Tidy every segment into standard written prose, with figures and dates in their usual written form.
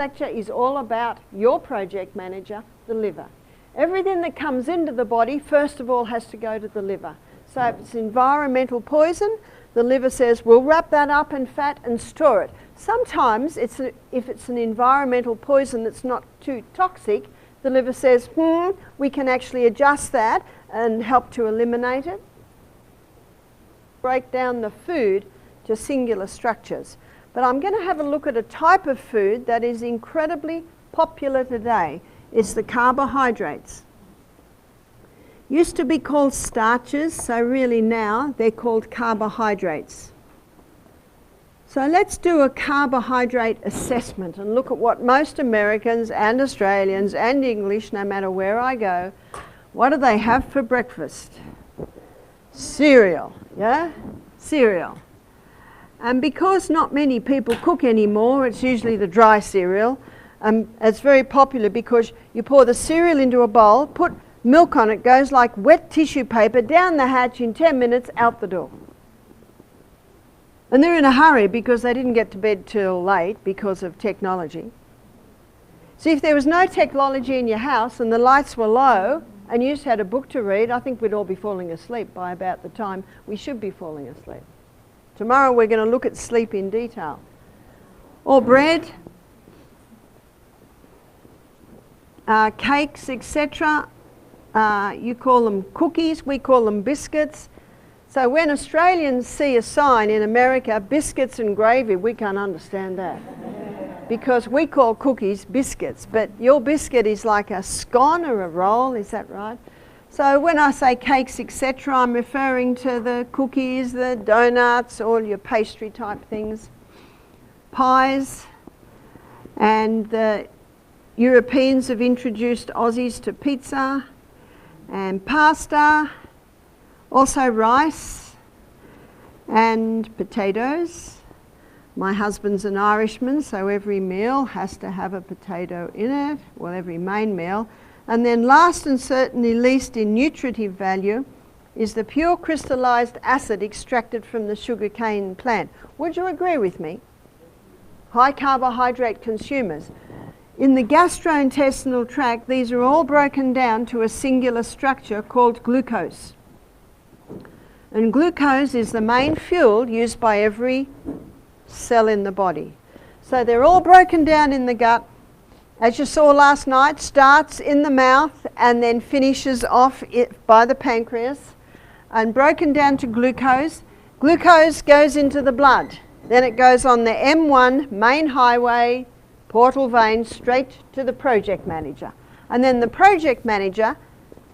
lecture is all about your project manager, the liver. Everything that comes into the body, first of all, has to go to the liver. So if it's environmental poison, the liver says, we'll wrap that up in fat and store it. Sometimes, if it's an environmental poison that's not too toxic, the liver says, we can actually adjust that and help to eliminate it. Break down the food to singular structures. But I'm going to have a look at a type of food that is incredibly popular today. It's the carbohydrates. Used to be called starches, so really now they're called carbohydrates. So let's do a carbohydrate assessment and look at what most Americans and Australians and English, no matter where I go, what do they have for breakfast? Cereal, yeah? Cereal. And because not many people cook anymore, it's usually the dry cereal. It's very popular because you pour the cereal into a bowl, put milk on it, goes like wet tissue paper down the hatch in 10 minutes, out the door. And they're in a hurry because they didn't get to bed till late because of technology. So if there was no technology in your house and the lights were low and you just had a book to read, I think we'd all be falling asleep by about the time we should be falling asleep. Tomorrow we're going to look at sleep in detail. Or bread, cakes, etc. You call them cookies, we call them biscuits. So when Australians see a sign in America, biscuits and gravy, we can't understand that. Because we call cookies biscuits, but your biscuit is like a scone or a roll, is that right? So when I say cakes, etc., I'm referring to the cookies, the donuts, all your pastry type things, pies, and the Europeans have introduced Aussies to pizza and pasta, also rice and potatoes. My husband's an Irishman, so every meal has to have a potato in it, well, every main meal. And then last and certainly least in nutritive value is the pure crystallized acid extracted from the sugarcane plant. Would you agree with me? High carbohydrate consumers. In the gastrointestinal tract, these are all broken down to a singular structure called glucose. And glucose is the main fuel used by every cell in the body. So they're all broken down in the gut. As you saw last night, starts in the mouth and then finishes off by the pancreas, and broken down to glucose. Glucose goes into the blood. Then it goes on the M1 main highway, portal vein, straight to the project manager. And then the project manager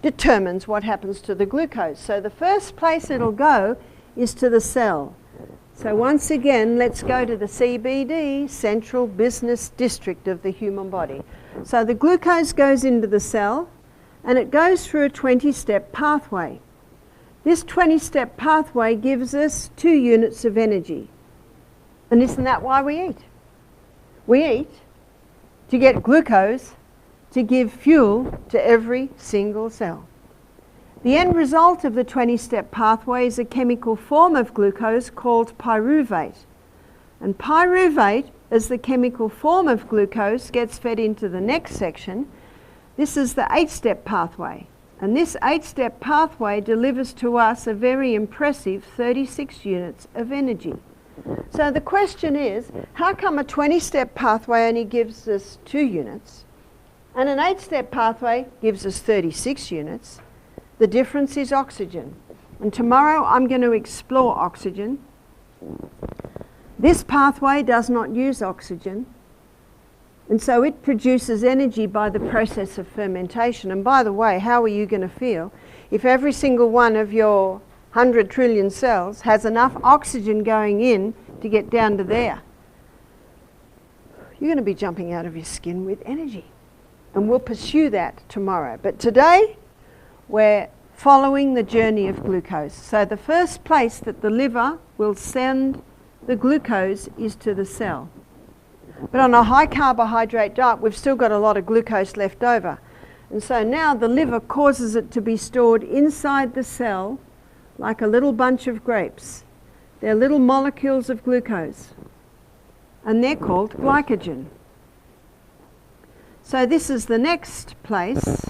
determines what happens to the glucose. So the first place it'll go is to the cell. So once again, let's go to the CBD, Central Business District of the human body. So the glucose goes into the cell and it goes through a 20-step pathway. This 20-step pathway gives us 2 units of energy. And isn't that why we eat? We eat to get glucose to give fuel to every single cell. The end result of the 20-step pathway is a chemical form of glucose called pyruvate. And pyruvate, as the chemical form of glucose, gets fed into the next section. This is the 8-step pathway. And this 8-step pathway delivers to us a very impressive 36 units of energy. So the question is, how come a 20-step pathway only gives us 2 units and an 8-step pathway gives us 36 units? The difference is oxygen. And tomorrow I'm going to explore oxygen. This pathway does not use oxygen. And so it produces energy by the process of fermentation. And by the way, how are you going to feel if every single one of your 100 trillion cells has enough oxygen going in to get down to there? You're going to be jumping out of your skin with energy. And we'll pursue that tomorrow. But today, we're following the journey of glucose. So the first place that the liver will send the glucose is to the cell. But on a high carbohydrate diet, we've still got a lot of glucose left over. And so now the liver causes it to be stored inside the cell like a little bunch of grapes. They're little molecules of glucose. And they're called glycogen. So this is the next place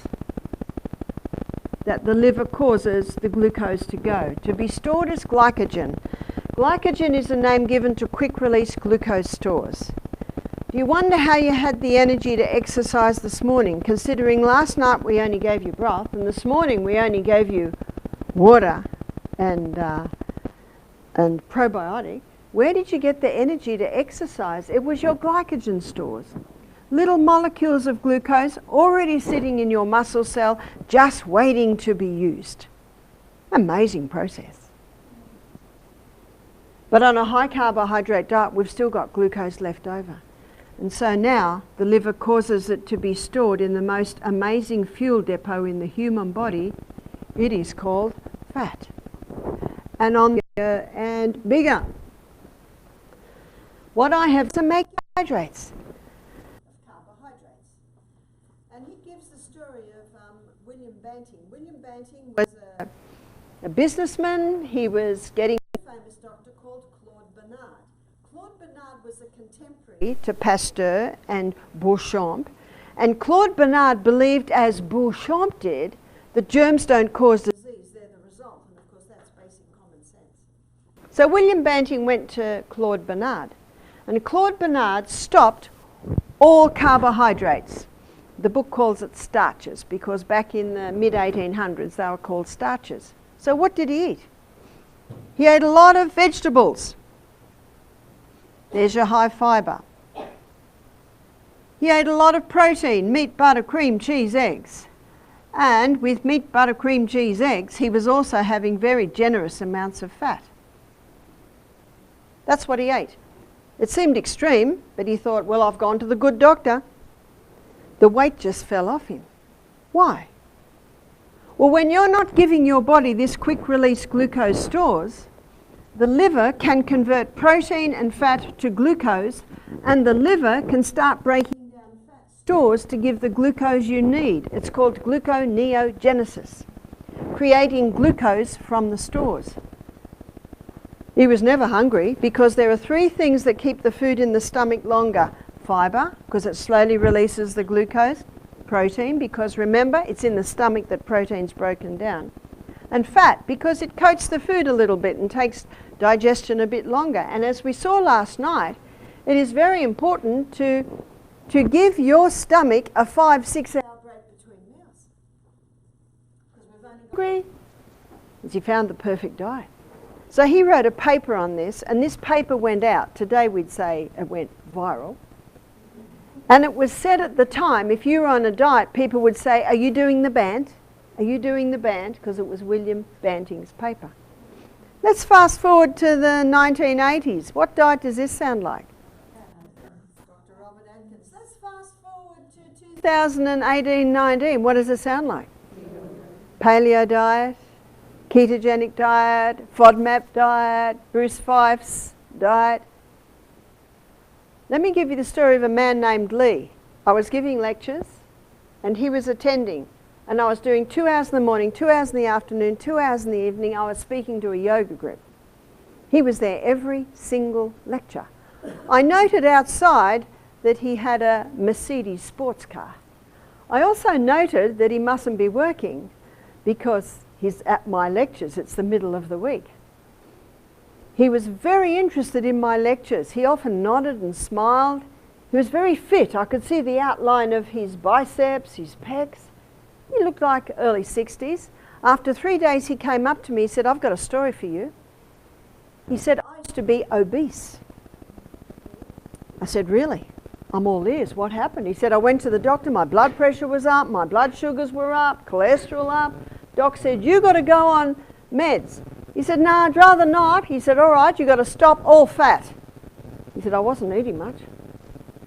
that the liver causes the glucose to go, to be stored as glycogen. Glycogen is a name given to quick-release glucose stores. Do you wonder how you had the energy to exercise this morning, considering last night we only gave you broth and this morning we only gave you water and probiotic? Where did you get the energy to exercise? It was your glycogen stores. Little molecules of glucose already sitting in your muscle cell, just waiting to be used. Amazing process. But on a high carbohydrate diet, we've still got glucose left over. And so now the liver causes it to be stored in the most amazing fuel depot in the human body. It is called fat. And on the and bigger. What I have to make carbohydrates. And he gives the story of William Banting. William Banting was a businessman. He was getting a famous doctor called Claude Bernard. Claude Bernard was a contemporary to Pasteur and Beauchamp. And Claude Bernard believed, as Beauchamp did, that germs don't cause disease, they're the result. And of course that's basic common sense. So William Banting went to Claude Bernard. And Claude Bernard stopped all carbohydrates. The book calls it starches because back in the mid-1800s they were called starches. So what did he eat? He ate a lot of vegetables. There's your high fibre. He ate a lot of protein, meat, butter, cream, cheese, eggs. And with meat, butter, cream, cheese, eggs, he was also having very generous amounts of fat. That's what he ate. It seemed extreme, but he thought, well, I've gone to the good doctor. The weight just fell off him. Why? Well, when you're not giving your body this quick-release glucose stores, the liver can convert protein and fat to glucose, and the liver can start breaking down fat stores to give the glucose you need. It's called gluconeogenesis, creating glucose from the stores. He was never hungry because there are three things that keep the food in the stomach longer. Fibre, because it slowly releases the glucose. Protein, because remember, it's in the stomach that protein's broken down. And fat, because it coats the food a little bit and takes digestion a bit longer. And as we saw last night, it is very important to give your stomach a 5-6 hour break between meals. Because we've only got hungry, because he found the perfect diet. So he wrote a paper on this, and this paper went out. Today we'd say it went viral. And it was said at the time, if you were on a diet, people would say, are you doing the band? Are you doing the band? Because it was William Banting's paper. Let's fast forward to the 1980s. What diet does this sound like? Dr. Robert Atkins. Let's fast forward to 2018-19. What does it sound like? Paleo diet, ketogenic diet, FODMAP diet, Bruce Fife's diet. Let me give you the story of a man named Lee. I was giving lectures and he was attending, and I was doing 2 hours in the morning, 2 hours in the afternoon, 2 hours in the evening. I was speaking to a yoga group. He was there every single lecture. I noted outside that he had a Mercedes sports car. I also noted that he mustn't be working because he's at my lectures. It's the middle of the week. He was very interested in my lectures. He often nodded and smiled. He was very fit. I could see the outline of his biceps, his pecs. He looked like early 60s. After 3 days, he came up to me. He said, I've got a story for you. He said, I used to be obese. I said, really? I'm all ears. What happened? He said, I went to the doctor. My blood pressure was up. My blood sugars were up. Cholesterol up. Doc said, you got to go on meds. He said, no, I'd rather not. He said, all right, you've got to stop all fat. He said, I wasn't eating much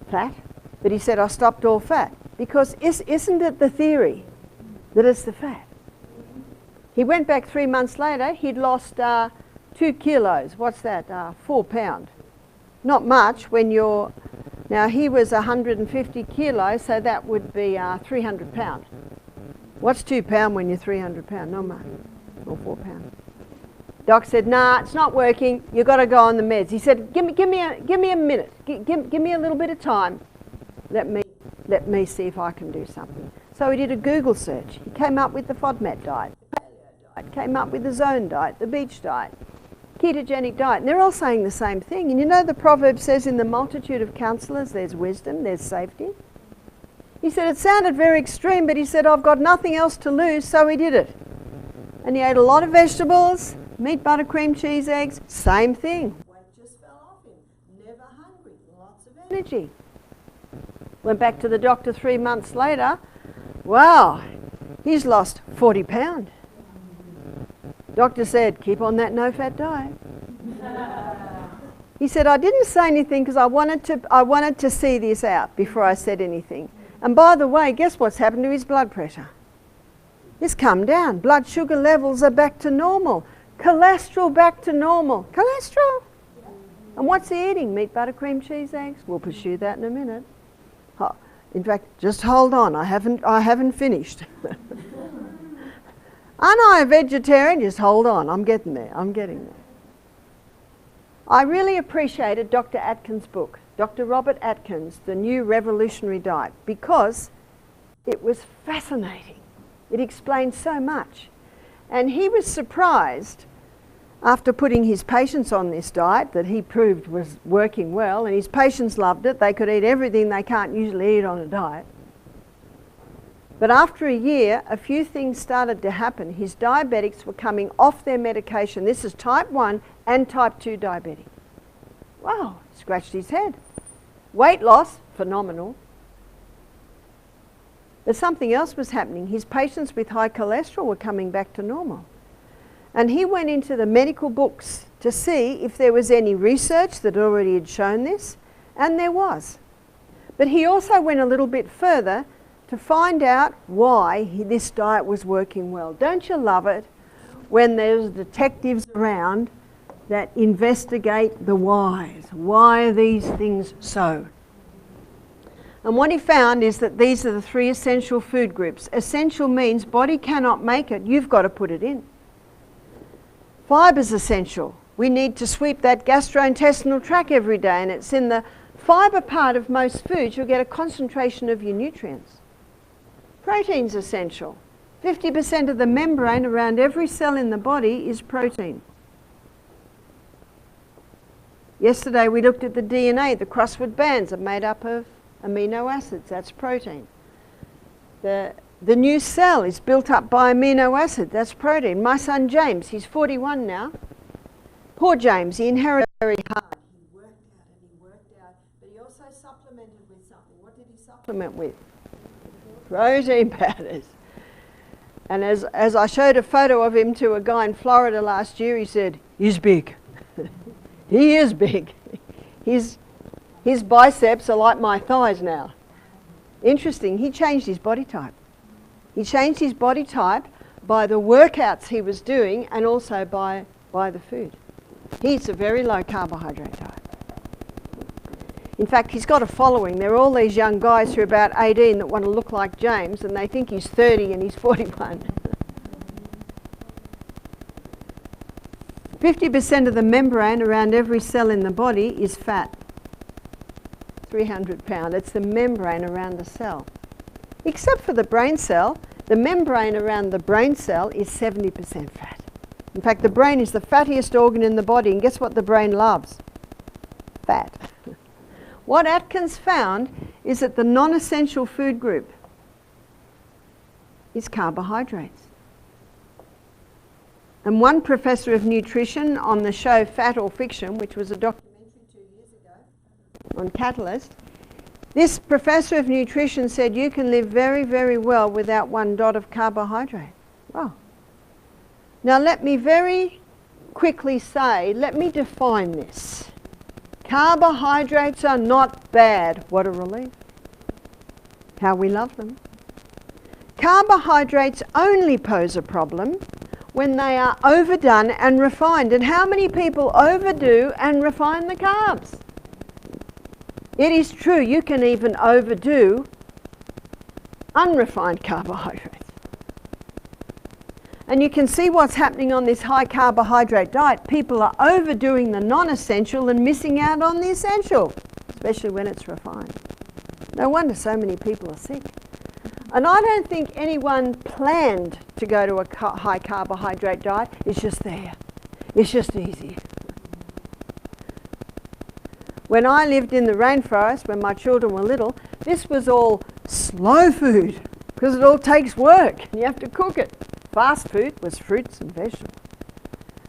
fat. But he said, I stopped all fat. Because isn't it the theory that it's the fat? He went back 3 months later. He'd lost 2 kilos. What's that? 4 pounds. Not much when you're... Now, he was 150 kilos, so that would be 300 pounds. What's 2 pounds when you're 300 pounds? Not much. Or 4 pounds. Doc said, nah, it's not working. You've got to go on the meds. He said, give me a minute. Give me a little bit of time. Let me let me see if I can do something. So he did a Google search. He came up with the FODMAP diet, the paleo diet, came up with the zone diet, the beach diet, ketogenic diet, and they're all saying the same thing. And you know the proverb says, in the multitude of counsellors there's wisdom, there's safety. He said it sounded very extreme, but he said, I've got nothing else to lose, so he did it. And he ate a lot of vegetables, meat, butter, cream, cheese, eggs, same thing. Weight just fell off him, never hungry, lots of energy. Went back to the doctor 3 months later. Wow, he's lost 40 pounds. Doctor said, keep on that no-fat diet. He said, I didn't say anything because I wanted to see this out before I said anything. And by the way, guess what's happened to his blood pressure? It's come down. Blood sugar levels are back to normal. Cholesterol back to normal. Cholesterol? And what's he eating? Meat, butter, cream, cheese, eggs? We'll pursue that in a minute. In fact, just hold on. I haven't finished. Aren't I a vegetarian? Just hold on. I'm getting there. I really appreciated Dr. Atkins' book, Dr. Robert Atkins, The New Revolutionary Diet, because it was fascinating. It explained so much. And he was surprised, after putting his patients on this diet that he proved was working well, and his patients loved it. They could eat everything they can't usually eat on a diet. But after a year, a few things started to happen. His diabetics were coming off their medication. This is type 1 and type 2 diabetic. Wow, scratched his head. Weight loss, phenomenal. But something else was happening. His patients with high cholesterol were coming back to normal. And he went into the medical books to see if there was any research that already had shown this, and there was. But he also went a little bit further to find out why this diet was working well. Don't you love it when there's detectives around that investigate the whys? Why are these things so? And what he found is that these are the 3 essential food groups. Essential means body cannot make it, you've got to put it in. Fiber's essential. We need to sweep that gastrointestinal tract every day, and it's in the fiber part of most foods you'll get a concentration of your nutrients. Protein's essential. 50% of the membrane around every cell in the body is protein. Yesterday we looked at the DNA. The crossword bands are made up of amino acids. That's protein. The new cell is built up by amino acid. That's protein. My son James, he's 41 now. Poor James, he inherited very hard. He worked out, but he also supplemented with something. What did he supplement with? Protein powders. And as I showed a photo of him to a guy in Florida last year, he said, he's big. He is big. His biceps are like my thighs now. Interesting, he changed his body type. He changed his body type by the workouts he was doing and also by the food. He eats a very low carbohydrate diet. In fact, he's got a following. There are all these young guys who are about 18 that want to look like James, and they think he's 30 and he's 41. 50% of the membrane around every cell in the body is fat. 300 pound. It's the membrane around the cell. Except for the brain cell, the membrane around the brain cell is 70% fat. In fact, the brain is the fattiest organ in the body, and guess what the brain loves? Fat. What Atkins found is that the non-essential food group is carbohydrates. And one professor of nutrition on the show Fat or Fiction, which was a documentary 2 years ago on Catalyst, this professor of nutrition said you can live very, very well without 1 dot of carbohydrate. Wow. Now let me very quickly say, let me define this. Carbohydrates are not bad. What a relief. How we love them. Carbohydrates only pose a problem when they are overdone and refined. And how many people overdo and refine the carbs? It is true, you can even overdo unrefined carbohydrates. And you can see what's happening on this high carbohydrate diet. People are overdoing the non-essential and missing out on the essential, especially when it's refined. No wonder so many people are sick. And I don't think anyone planned to go to a high carbohydrate diet. It's just there. It's just easy. When I lived in the rainforest, when my children were little, this was all slow food because it all takes work and you have to cook it. Fast food was fruits and vegetables.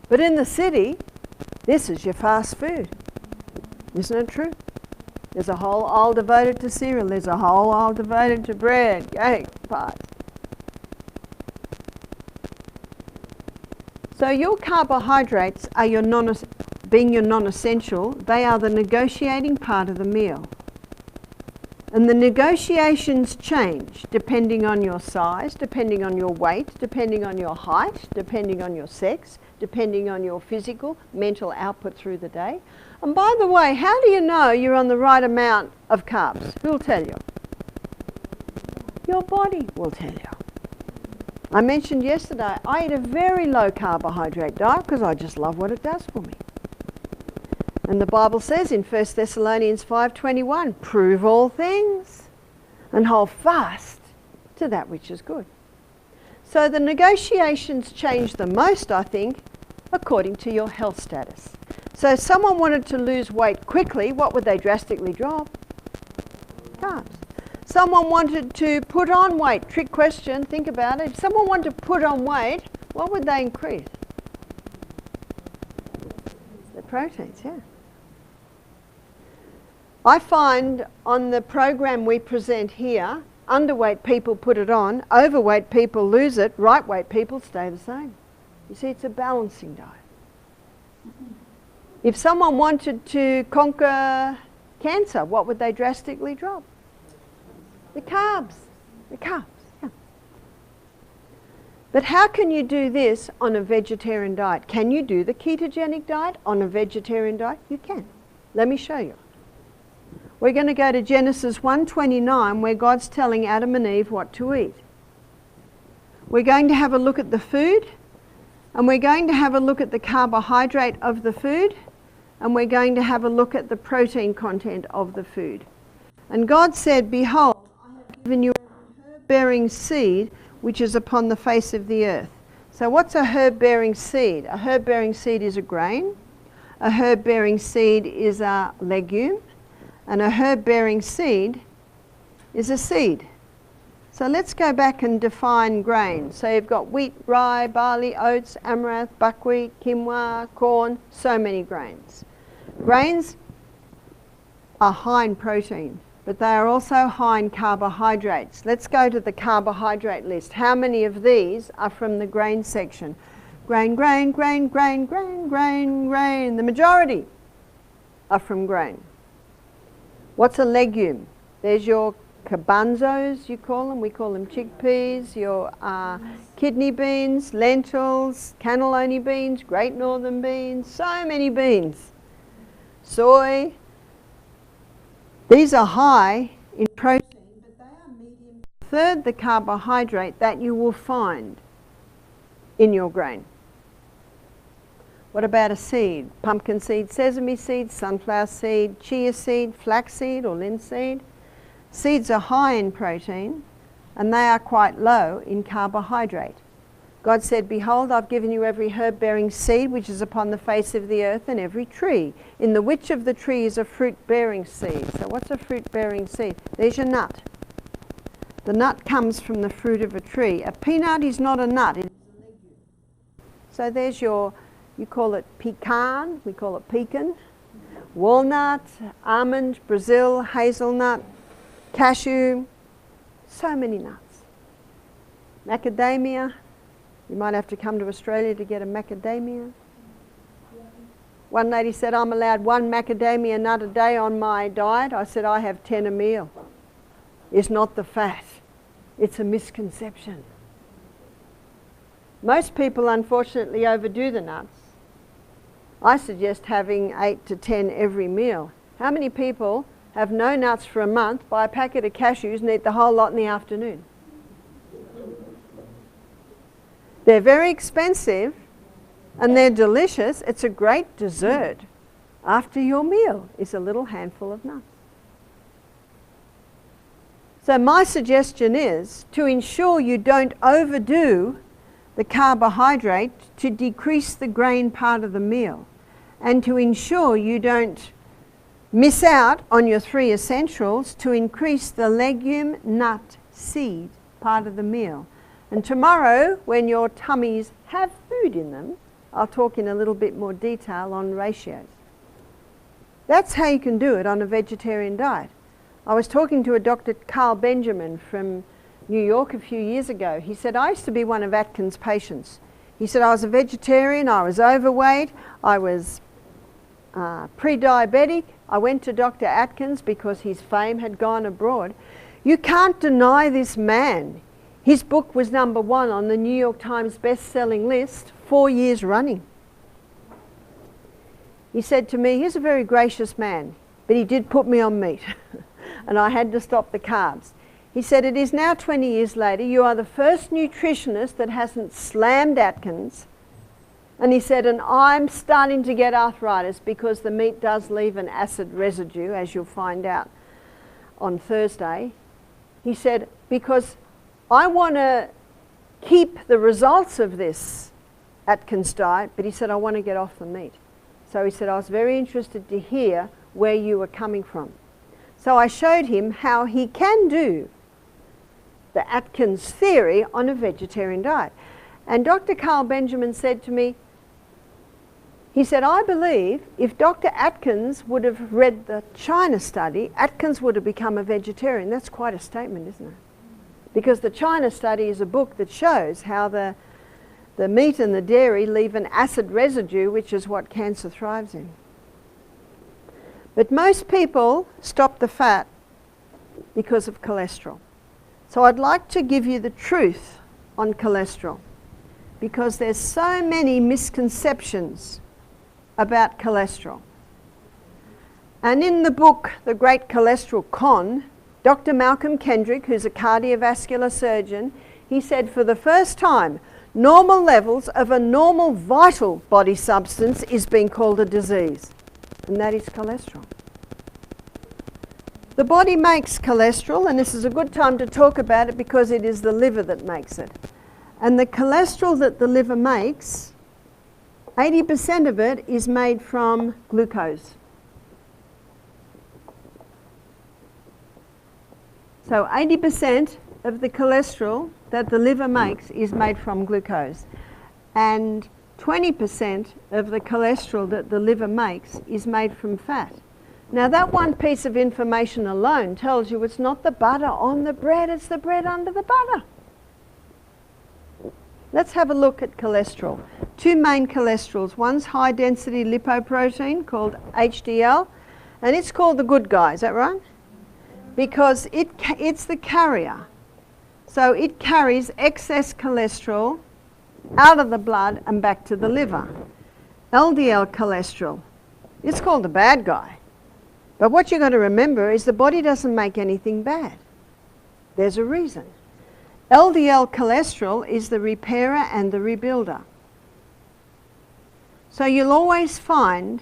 But in the city, this is your fast food. Isn't it true? There's a whole aisle devoted to cereal. There's a whole aisle devoted to bread, cake, pies. So your carbohydrates are your being your non-essential. They are the negotiating part of the meal. And the negotiations change depending on your size, depending on your weight, depending on your height, depending on your sex, depending on your physical, mental output through the day. And by the way, how do you know you're on the right amount of carbs? Who'll tell you? Your body will tell you. I mentioned yesterday, I eat a very low carbohydrate diet because I just love what it does for me. And the Bible says in 1 Thessalonians 5:21, prove all things and hold fast to that which is good. So the negotiations change the most, I think, according to your health status. So if someone wanted to lose weight quickly, what would they drastically drop? Carbs. Someone wanted to put on weight, trick question, think about it. If someone wanted to put on weight, what would they increase? The proteins, yeah. I find on the program we present here, underweight people put it on, overweight people lose it, right weight people stay the same. You see, it's a balancing diet. If someone wanted to conquer cancer, what would they drastically drop? The carbs. The carbs, yeah. But how can you do this on a vegetarian diet? Can you do the ketogenic diet on a vegetarian diet? You can. Let me show you. We're going to go to Genesis 1:29 where God's telling Adam and Eve what to eat. We're going to have a look at the food, and we're going to have a look at the carbohydrate of the food, and we're going to have a look at the protein content of the food. And God said, behold, I have given you a herb-bearing seed which is upon the face of the earth. So what's a herb-bearing seed? A herb-bearing seed is a grain. A herb-bearing seed is a legume. And a herb-bearing seed is a seed. So let's go back and define grain. So you've got wheat, rye, barley, oats, amaranth, buckwheat, quinoa, corn, so many grains. Grains are high in protein, but they are also high in carbohydrates. Let's go to the carbohydrate list. How many of these are from the grain section? Grain, grain, grain, grain, grain, grain, grain. The majority are from grain. What's a legume? There's your garbanzos, you call them. We call them chickpeas, your kidney beans, lentils, cannellini beans, great northern beans, so many beans. Soy. These are high in protein, but they are medium. Third, the carbohydrate that you will find in your grain. What about a seed? Pumpkin seed, sesame seed, sunflower seed, chia seed, flax seed or linseed. Seeds are high in protein and they are quite low in carbohydrate. God said, behold, I've given you every herb-bearing seed which is upon the face of the earth and every tree. In the which of the trees a fruit-bearing seed? So what's a fruit-bearing seed? There's your nut. The nut comes from the fruit of a tree. A peanut is not a nut, it is a legume. So there's your, you call it pecan, we call it pecan. Walnut, almond, Brazil, hazelnut, cashew, so many nuts. Macadamia, you might have to come to Australia to get a macadamia. One lady said, I'm allowed one macadamia nut a day on my diet. I said, I have 10 a meal. It's not the fat, it's a misconception. Most people unfortunately overdo the nuts. I suggest having 8 to 10 every meal. How many people have no nuts for a month, buy a packet of cashews and eat the whole lot in the afternoon? They're very expensive and they're delicious. It's a great dessert. After your meal is a little handful of nuts. So my suggestion is to ensure you don't overdo the carbohydrate to decrease the grain part of the meal, and to ensure you don't miss out on your 3 essentials to increase the legume, nut, seed part of the meal. And tomorrow, when your tummies have food in them, I'll talk in a little bit more detail on ratios. That's how you can do it on a vegetarian diet. I was talking to a Dr. Carl Benjamin from New York a few years ago. He said, I used to be one of Atkins' patients. He said, I was a vegetarian, I was overweight, I was pre-diabetic. I went to Dr. Atkins because his fame had gone abroad. You can't deny this man. His book was #1 on the New York Times best-selling list 4 years running. He said to me, he's a very gracious man, but he did put me on meat and I had to stop the carbs. He said, it is now 20 years later, you are the first nutritionist that hasn't slammed Atkins. And he said, and I'm starting to get arthritis because the meat does leave an acid residue, as you'll find out on Thursday. He said, because I want to keep the results of this Atkins diet, but he said, I want to get off the meat. So he said, I was very interested to hear where you were coming from. So I showed him how he can do the Atkins theory on a vegetarian diet. And Dr. Carl Benjamin said to me, he said, I believe if Dr. Atkins would have read the China study, Atkins would have become a vegetarian. That's quite a statement, isn't it? Because the China study is a book that shows how the meat and the dairy leave an acid residue, which is what cancer thrives in. But most people stop the fat because of cholesterol. So I'd like to give you the truth on cholesterol, because there's so many misconceptions about cholesterol. And in the book, The Great Cholesterol Con, Dr. Malcolm Kendrick, who's a cardiovascular surgeon, he said for the first time, normal levels of a normal vital body substance is being called a disease, and that is cholesterol. The body makes cholesterol, and this is a good time to talk about it because it is the liver that makes it. And the cholesterol that the liver makes, 80% of it is made from glucose. So 80% of the cholesterol that the liver makes is made from glucose. And 20% of the cholesterol that the liver makes is made from fat. Now that one piece of information alone tells you it's not the butter on the bread, it's the bread under the butter. Let's have a look at cholesterol. Two main cholesterols. One's high density lipoprotein called HDL, and it's called the good guy, is that right? Because it's the carrier. So it carries excess cholesterol out of the blood and back to the liver. LDL cholesterol, it's called the bad guy. But what you've got to remember is the body doesn't make anything bad. There's a reason. LDL cholesterol is the repairer and the rebuilder. So you'll always find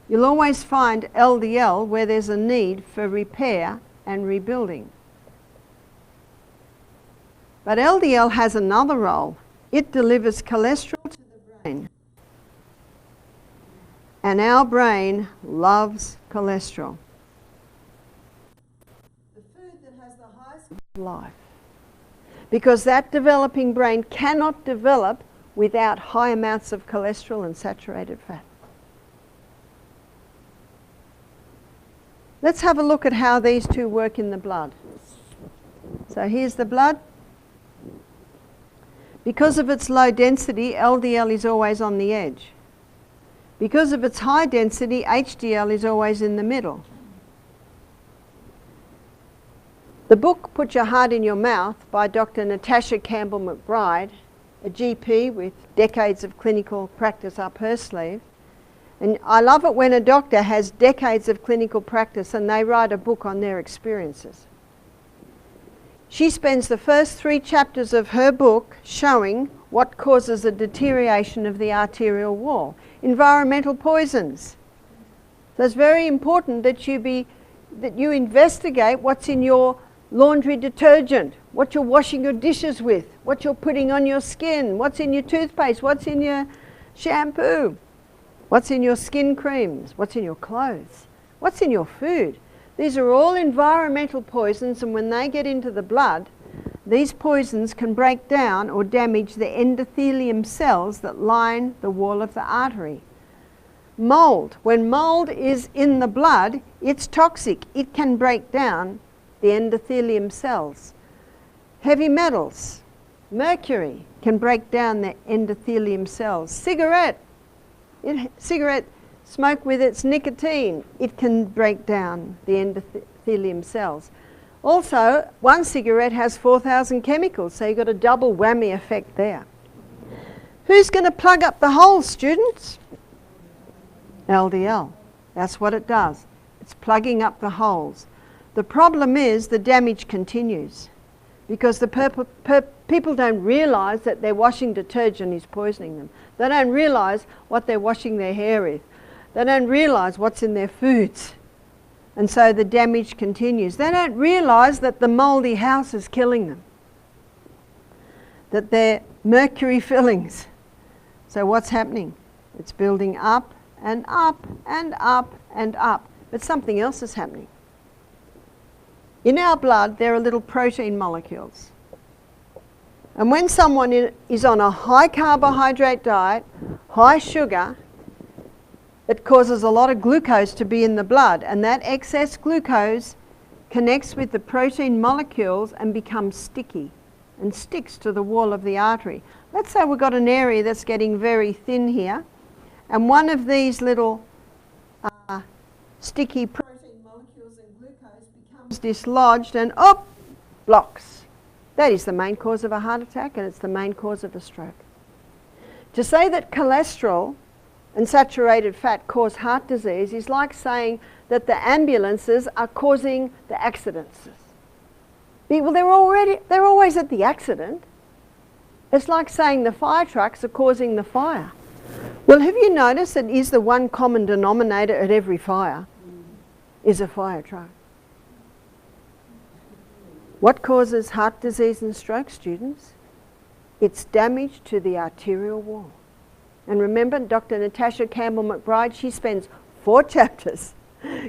LDL where there's a need for repair and rebuilding. But LDL has another role. It delivers cholesterol to the brain. And our brain loves cholesterol. The food that has the highest life. Because that developing brain cannot develop without high amounts of cholesterol and saturated fat. Let's have a look at how these two work in the blood. So here's the blood. Because of its low density, LDL is always on the edge. Because of its high density, HDL is always in the middle. The book Put Your Heart in Your Mouth by Dr. Natasha Campbell McBride, a GP with decades of clinical practice up her sleeve. And I love it when a doctor has decades of clinical practice and they write a book on their experiences. She spends the first 3 chapters of her book showing what causes a deterioration of the arterial wall. Environmental poisons. So it's very important that you be that you investigate what's in your laundry detergent, what you're washing your dishes with, what you're putting on your skin, what's in your toothpaste, what's in your shampoo, what's in your skin creams, what's in your clothes, what's in your food. These are all environmental poisons, and when they get into the blood, these poisons can break down or damage the endothelium cells that line the wall of the artery. Mold. When mold is in the blood, it's toxic. It can break down the endothelium cells. Heavy metals. Mercury can break down the endothelium cells. Cigarette smoke with its nicotine, it can break down the endothelium cells. Also, one cigarette has 4,000 chemicals, so you've got a double whammy effect there. Who's going to plug up the holes, students? LDL. That's what it does. It's plugging up the holes. The problem is the damage continues because the people don't realise that their washing detergent is poisoning them. They don't realise what they're washing their hair with. They don't realise what's in their foods. And so the damage continues. They don't realise that the mouldy house is killing them, that they're mercury fillings. So what's happening? It's building up and up and up and up. But something else is happening. In our blood, there are little protein molecules. And when someone is on a high carbohydrate diet, high sugar, it causes a lot of glucose to be in the blood, and that excess glucose connects with the protein molecules and becomes sticky and sticks to the wall of the artery. Let's say we've got an area that's getting very thin here, and one of these little sticky protein molecules and glucose becomes dislodged and blocks. That is the main cause of a heart attack, and it's the main cause of a stroke. To say that cholesterol and saturated fat cause heart disease is like saying that the ambulances are causing the accidents. Well, they're always at the accident. It's like saying the fire trucks are causing the fire. Well, have you noticed that is the one common denominator at every fire is a fire truck? What causes heart disease and stroke, students? It's damage to the arterial wall. And remember, Dr. Natasha Campbell-McBride, she spends 4 chapters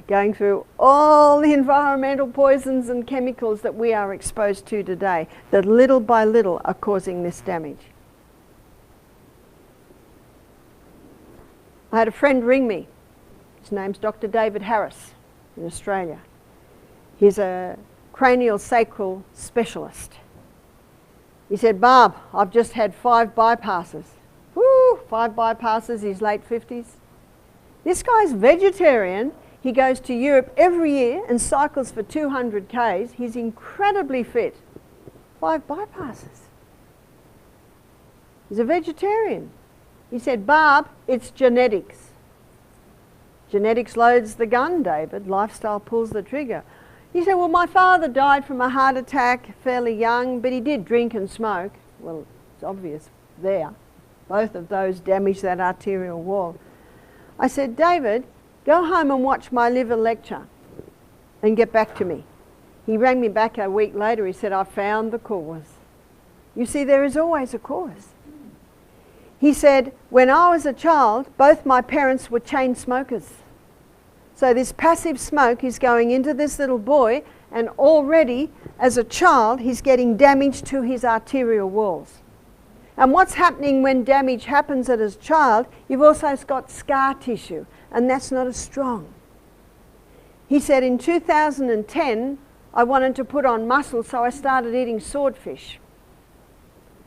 going through all the environmental poisons and chemicals that we are exposed to today, that little by little are causing this damage. I had a friend ring me. His name's Dr. David Harris in Australia. He's a cranial sacral specialist. He said, "Barb, I've just had 5 bypasses." 5 bypasses, he's late 50s. This guy's vegetarian. He goes to Europe every year and cycles for 200 Ks. He's incredibly fit. 5 bypasses. He's a vegetarian. He said, "Barb, it's genetics." Genetics loads the gun, David. Lifestyle pulls the trigger. He said, "Well, my father died from a heart attack fairly young, but he did drink and smoke." Well, it's obvious there. Both of those damage that arterial wall. I said, "David, go home and watch my liver lecture and get back to me." He rang me back a week later. He said, "I found the cause." You see, there is always a cause. He said, "When I was a child, both my parents were chain smokers. So this passive smoke is going into this little boy, and already as a child, he's getting damage to his arterial walls. And what's happening when damage happens as a child, you've also got scar tissue, and that's not as strong." He said, "In 2010, I wanted to put on muscle, so I started eating swordfish."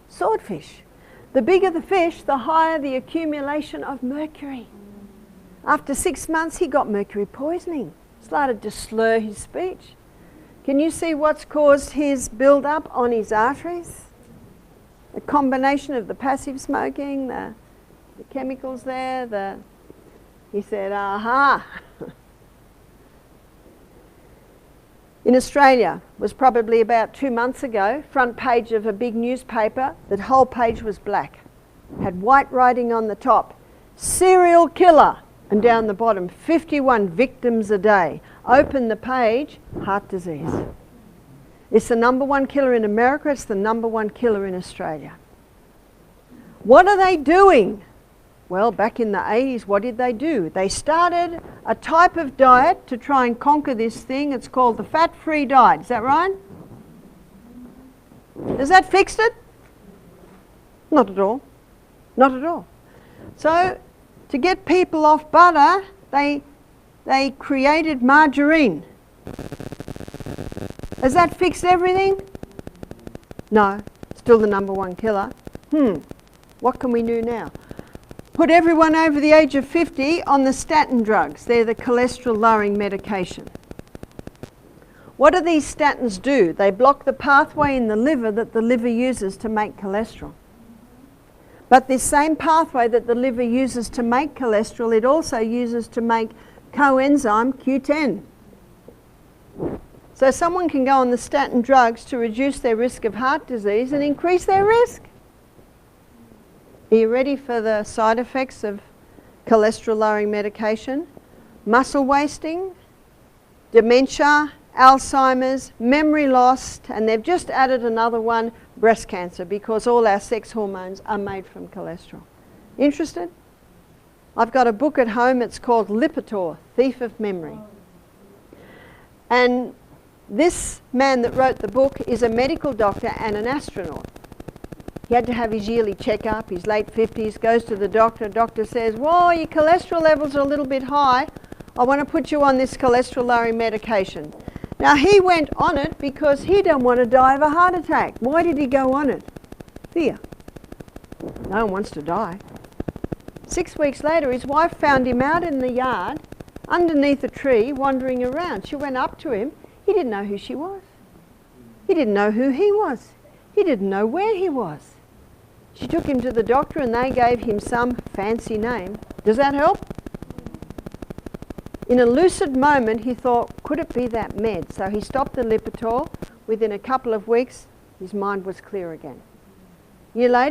Swordfish. The bigger the fish, the higher the accumulation of mercury. After 6 months, he got mercury poisoning, started to slur his speech. Can you see what's caused his build-up on his arteries? A combination of the passive smoking, the chemicals there, he said, "Aha." In Australia, was probably about 2 months ago, front page of a big newspaper, the whole page was black. Had white writing on the top, "Serial killer," and down the bottom, 51 victims a day. Open the page, heart disease. It's the number one killer in America, it's the number one killer in Australia. What are they doing? Well, back in the 80s, what did they do? They started a type of diet to try and conquer this thing. It's called the fat-free diet. Is that right? Has that fixed it? Not at all. Not at all. So, to get people off butter, they created margarine. Has that fixed everything? No. Still the number one killer. What can we do now? Put everyone over the age of 50 on the statin drugs. They're the cholesterol-lowering medication. What do these statins do? They block the pathway in the liver that the liver uses to make cholesterol. But this same pathway that the liver uses to make cholesterol, it also uses to make coenzyme Q10. So someone can go on the statin drugs to reduce their risk of heart disease and increase their risk. Are you ready for the side effects of cholesterol-lowering medication? Muscle wasting, dementia, Alzheimer's, memory loss, and they've just added another one, breast cancer, because all our sex hormones are made from cholesterol. Interested? I've got a book at home, it's called Lipitor, Thief of Memory. And this man that wrote the book is a medical doctor and an astronaut. He had to have his yearly checkup, his late 50s, goes to the doctor. Doctor says, whoa, your cholesterol levels are a little bit high. I want to put you on this cholesterol-lowering medication. Now, he went on it because he didn't want to die of a heart attack. Why did he go on it? Fear. No one wants to die. 6 weeks later, his wife found him out in the yard, underneath a tree, wandering around. She went up to him. He didn't know who she was. He didn't know who he was. He didn't know where he was. She took him to the doctor and they gave him some fancy name. Does that help? In a lucid moment, he thought, could it be that med? So he stopped the Lipitor. Within a couple of weeks, his mind was clear again. A year later,